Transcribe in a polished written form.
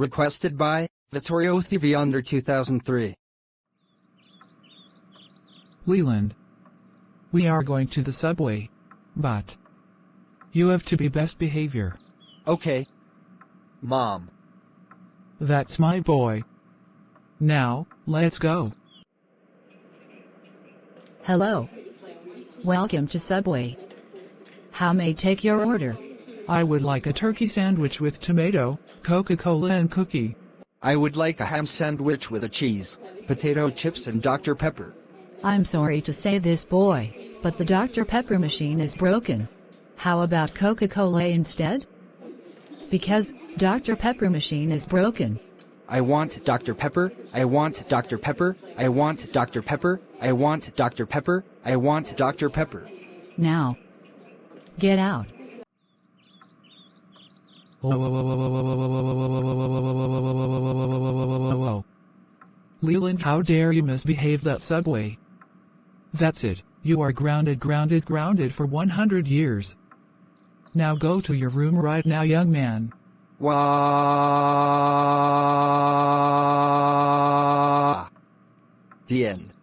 Requested by Vittorio TV under 2003. Leland. We are going to the subway. But you have to be best behavior. Okay. Mom. That's my boy. Now, let's go. Hello. Welcome to Subway. How may I take your order? I would like a turkey sandwich with tomato, Coca-Cola and cookie. I would like a ham sandwich with a cheese, potato chips and Dr. Pepper. I'm sorry to say this, boy, but the Dr. Pepper machine is broken. How about Coca-Cola instead? Because Dr. Pepper machine is broken. I want Dr. Pepper, I want Dr. Pepper, I want Dr. Pepper, I want Dr. Pepper, I want Dr. Pepper. Now, get out. Leland, how dare you misbehave that subway? That's it, you are grounded for 100 years. Now go to your room right now, young man. Wah. The end.